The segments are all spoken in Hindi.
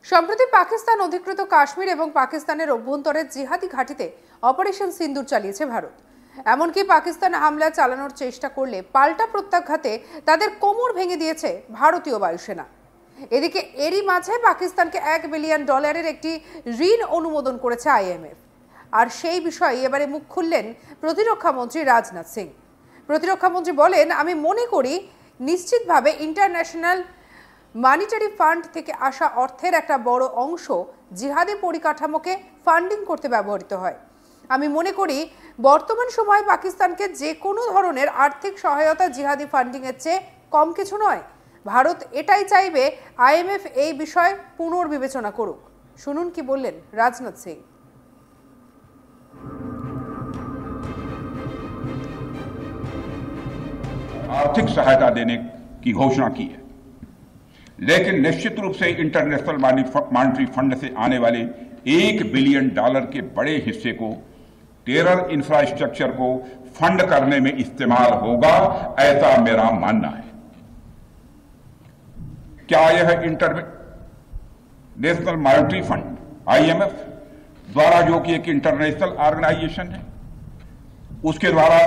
সম্প্রতি পাকিস্তান অধিকৃত কাশ্মীর এবং পাকিস্তানের অভ্যন্তরের জিহাদি ঘাঁটিতে অপারেশন সিন্দুর চালিয়েছে ভারত। এমনকি পাকিস্তান হামলা চালানোর চেষ্টা করলে পাল্টা প্রত্যাঘাতে তাদের কোমর ভেঙে দিয়েছে ভারতীয় বায়ুসেনা। এদিকে এরই মাঝে পাকিস্তানকে $1 বিলিয়ন একটি ঋণ অনুমোদন করেছে IMF। আর সেই বিষয়ে এবারে মুখ খুললেন প্রতিরক্ষা মন্ত্রী রাজনাথ সিং। প্রতিরক্ষা মন্ত্রী বলেন, আমি মনে করি নিশ্চিতভাবে ইন্টারন্যাশনাল মনিটারি ফান্ড থেকে আসা অর্থের একটা বড় অংশ জিহাদি পরিকাঠামোকে ফান্ডিং করতে ব্যবহৃত হয়। আমি মনে করি বর্তমান সময়ে পাকিস্তানকে যে কোনো ধরনের আর্থিক সহায়তা জিহাদি ফান্ডিংয়ের চেয়ে কম কিছু নয়। ভারত এটাই চাইবে IMF এই বিষয় পুনর্বিবেচনা করুক। শুনুন কি বললেন রাজনাথ সিং। आर्थिक सहायता देने की घोषणा की है, लेकिन निश्चित रूप से इंटरनेशनल मॉनेटरी फंड से आने वाले $1 बिलियन के बड़े हिस्से को टेरर इंफ्रास्ट्रक्चर को फंड करने में इस्तेमाल होगा, ऐसा मेरा मानना है। क्या यह इंटरनेशनल मॉनेटरी फंड IMF द्वारा, जो कि एक इंटरनेशनल ऑर्गेनाइजेशन है, उसके द्वारा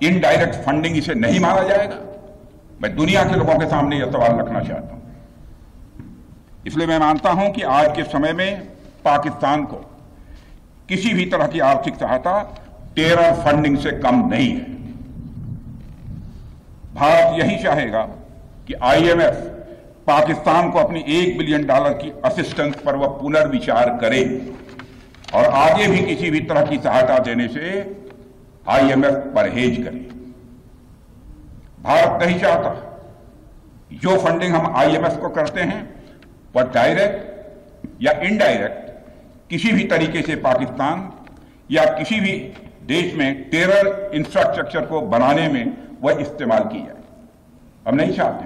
इनडायरेक्ट फंडिंग इसे नहीं माना जाएगा? मैं दुनिया के लोगों के सामने यह सवाल रखना चाहता हूं। इसलिए मैं मानता हूं कि आज के समय में पाकिस्तान को किसी भी तरह की आर्थिक सहायता टेरर फंडिंग से कम नहीं है। भारत यही चाहेगा कि IMF पाकिस्तान को अपनी $1 बिलियन की असिस्टेंस पर वह पुनर्विचार करे और आगे भी किसी भी तरह की सहायता देने से IMF परहेज करे। भारत नहीं चाहता जो फंडिंग हम IMF को करते हैं वह डायरेक्ट या इनडायरेक्ट किसी भी तरीके से पाकिस्तान या किसी भी देश में टेरर इंफ्रास्ट्रक्चर को बनाने में वह इस्तेमाल की जाए। हम नहीं चाहते।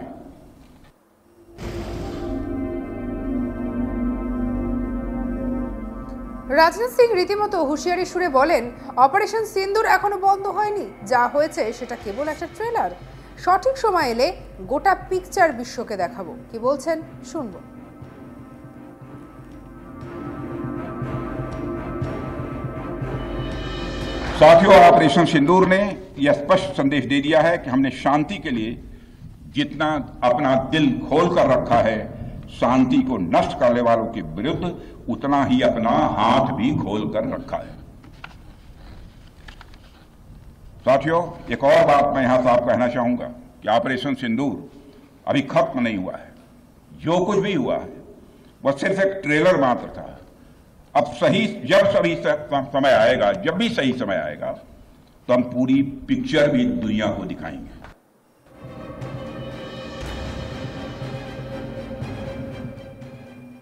রাজনাথ সিং রীতিমতো হুঁশিয়ারি সুরে বলেন, অপারেশন সিন্দুর এখনো বন্ধ হয়নি, যা হয়েছে সেটা কেবল একটা ট্রেলার। সঠিক সময় এলে গোটা পিকচার বিশ্বকে দেখাবো। কি বলছেন শুনবো। साथियों, ऑपरेशन सिंदूर ने यह स्पष्ट संदेश दे दिया है कि हमने शांति के लिए जितना अपना दिल खोल कर रखा है, शांति को नष्ट करने वालों के विरुद्ध उतना ही अपना हाथ भी खोल कर रखा है। साथियों, एक और बात मैं यहां साफ कहना चाहूंगा कि ऑपरेशन सिंदूर अभी खत्म नहीं हुआ है। जो कुछ भी हुआ है वह सिर्फ एक ट्रेलर मात्र था। अब जब समय आएगा, जब भी सही समय आएगा, तो हम पूरी पिक्चर भी दुनिया को दिखाएंगे।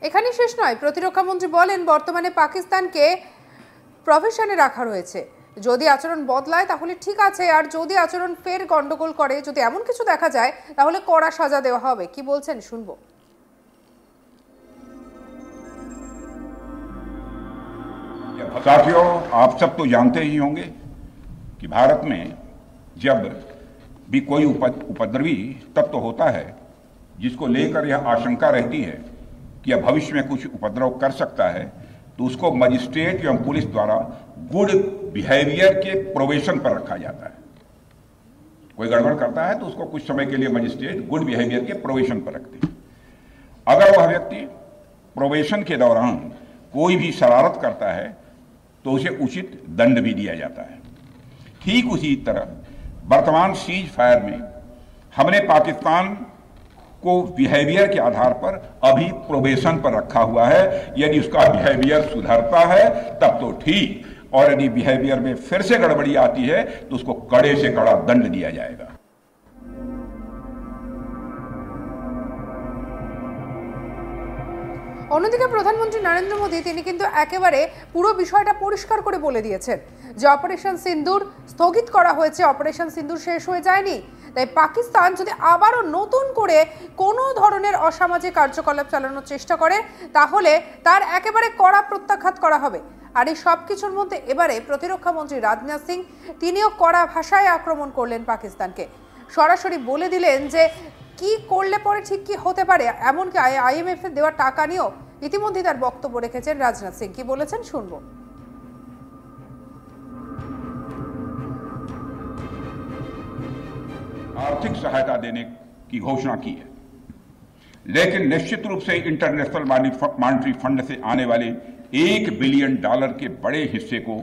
এখানে শেষ নয়। প্রতিরক্ষা মন্ত্রী বলেন, বর্তমানে পাকিস্তানকে প্রফেশনে রাখা রয়েছে। যদি আচরণ বদলায় তাহলে ঠিক আছে, আর যদি আচরণ ফের গন্ডগোল করে, যদি এমন কিছু দেখা যায়, তাহলে কড়া সাজা দেওয়া হবে। কি বলছেন শুনবো। साथियों, आप सब तो जानते ही होंगे कि भारत में जब भी कोई उपद्रवी तत्व होता है जिसको लेकर यह आशंका रहती है कि यह भविष्य में कुछ उपद्रव कर सकता है, तो उसको मजिस्ट्रेट एवं पुलिस द्वारा गुड बिहेवियर के प्रोबेशन पर रखा जाता है। कोई गड़बड़ करता है तो उसको कुछ समय के लिए मजिस्ट्रेट गुड बिहेवियर के प्रोबेशन पर रखते हैं। अगर वह व्यक्ति प्रोबेशन के दौरान कोई भी शरारत करता है तो उसे उचित दंड भी दिया जाता है। ठीक उसी तरह वर्तमान सीज फायर में हमने पाकिस्तान को बिहेवियर के आधार पर अभी प्रोबेशन पर रखा हुआ है। यदि उसका बिहेवियर सुधरता है तब तो ठीक, और यदि बिहेवियर में फिर से गड़बड़ी आती है तो उसको कड़े से कड़ा दंड दिया जाएगा। অন্যদিকে প্রধানমন্ত্রী নরেন্দ্র মোদী তিনি কিন্তু একেবারে পুরো বিষয়টা পরিষ্কার করে বলে দিয়েছেন যে অপারেশন সিন্দুর স্থগিত করা হয়েছে, অপারেশন সিন্দুর শেষ হয়ে যায়নি। তাই পাকিস্তান যদি আবারও নতুন করে কোনো ধরনের অসামাজিক কার্যকলাপ চালানোর চেষ্টা করে তাহলে তার একেবারে কড়া প্রত্যাঘাত করা হবে। আর এই সব কিছুর মধ্যে এবারে প্রতিরক্ষা মন্ত্রী রাজনাথ সিং তিনিও কড়া ভাষায় আক্রমণ করলেন পাকিস্তানকে। সরাসরি বলে দিলেন যে কি করলে পরে ঠিক কি হতে পারে, এমনকি IMF এর দেওয়া টাকা নিয়েও ইতিমধ্যে তার বক্তব্য রেখেছেন রাজনাথ সিং। কি বলেছেন শুনবো। आर्थिक सहायता देने की घोषणा की है, लेकिन निश्चित रूप से इंटरनेशनल मॉनेटरी फंड से आने वाले $1 बिलियन के बड़े हिस्से को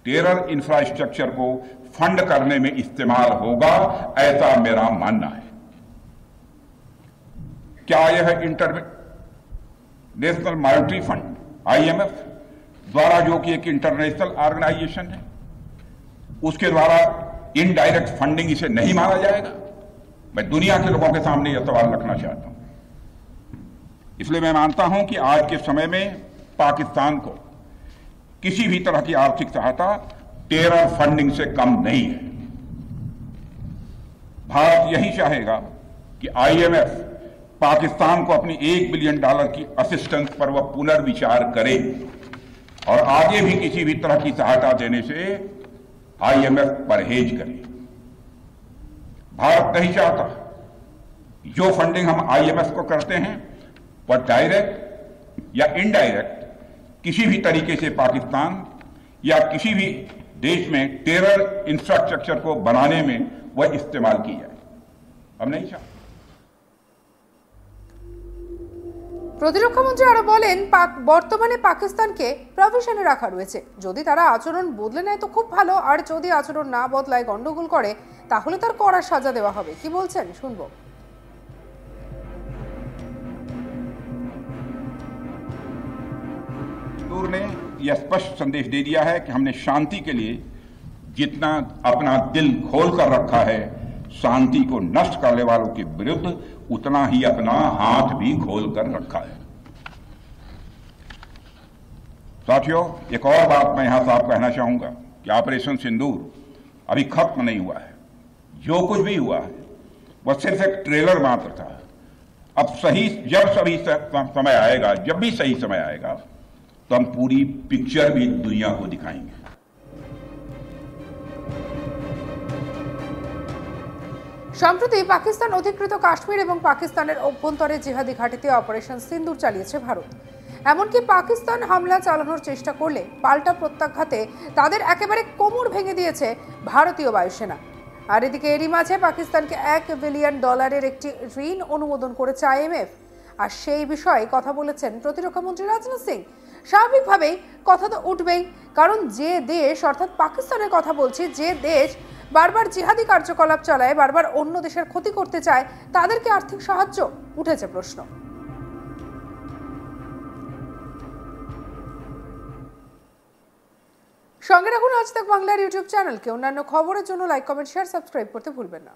टेरर इंफ्रास्ट्रक्चर को फंड करने में इस्तेमाल होगा, ऐसा मेरा मानना है। क्या यह इंटरनेशनल मॉनेटरी फंड IMF द्वारा, जो कि एक इंटरनेशनल ऑर्गेनाइजेशन है, उसके द्वारा इनडायरेक्ट फंडिंग इसे नहीं माना जाएगा? मैं दुनिया के लोगों के सामने यह सवाल रखना चाहता हूं। इसलिए मैं मानता हूं कि आज के समय में पाकिस्तान को किसी भी तरह की आर्थिक सहायता टेरर फंडिंग से कम नहीं है। भारत यही चाहेगा कि IMF पाकिस्तान को अपनी $1 बिलियन की असिस्टेंस पर वह पुनर्विचार करे और आगे भी किसी भी तरह की सहायता देने से IMF परहेज करे। भारत नहीं चाहता जो फंडिंग हम IMF को करते हैं वह डायरेक्ट या इनडायरेक्ट किसी भी तरीके से पाकिस्तान या किसी भी देश में टेरर इंफ्रास्ट्रक्चर को बनाने में वह इस्तेमाल की जाए। हम नहीं चाहते। প্রতিরক্ষা মন্ত্রী আরো বলেন, বর্তমানে পাকিস্তানকে প্রভিশনে রাখা রয়েছে। যদি তারা আচরণ বদলে নেয় তো খুব ভালো, আর যদি আচরণ না বদলায়, গন্ডগোল করে, তাহলে তার কড়া সাজা দেওয়া হবে। কি বলছেন শুনবো। सिंदूर ने यह स्पष्ट संदेश दे दिया है कि हमने शांति के लिए जितना अपना दिल खोल कर रखा है, शांति को नष्ट करने वालों के विरुद्ध उतना ही अपना हाथ भी खोल कर रखा है। साथियों, एक और बात मैं यहां साफ कहना चाहूंगा कि ऑपरेशन सिंदूर अभी खत्म नहीं हुआ है। जो कुछ भी हुआ है वह सिर्फ एक ट्रेलर मात्र था। अब जब समय आएगा, जब भी सही समय आएगा, तो हम पूरी पिक्चर भी दुनिया को दिखाएंगे। সম্প্রতি পাকিস্তান অধিকৃত কাশ্মীর এবং পাকিস্তানের অভ্যন্তরে জিহাদি ঘাঁটিতে অপারেশন সিন্দুর চালিয়েছে ভারত। এমনকি পাকিস্তান হামলা চালানোর চেষ্টা করলে পাল্টা প্রত্যাঘাতে তাদের একেবারে কোমর ভেঙে দিয়েছে ভারতীয় বায়ুসেনা। আর এদিকে এরই মাঝে পাকিস্তানকে $1 বিলিয়ন একটি ঋণ অনুমোদন করেছে IMF। আর সেই বিষয়ে কথা বলেছেন প্রতিরক্ষা মন্ত্রী রাজনাথ সিং। স্বাভাবিকভাবেই কথা তো উঠবেই, কারণ যে দেশ, অর্থাৎ পাকিস্তানের কথা বলছি, যে দেশ বারবার জিহাদি কার্যকলাপ চালায়, বারবার অন্য দেশের ক্ষতি করতে চায়, তাদেরকে আর্থিক সাহায্য উঠেছে প্রশ্ন। সঙ্গে রাখুন আজ তাক বাংলার ইউটিউব চ্যানেলকে। অন্যান্য খবরের জন্য লাইক, কমেন্ট, শেয়ার, সাবস্ক্রাইব করতে ভুলবেন না।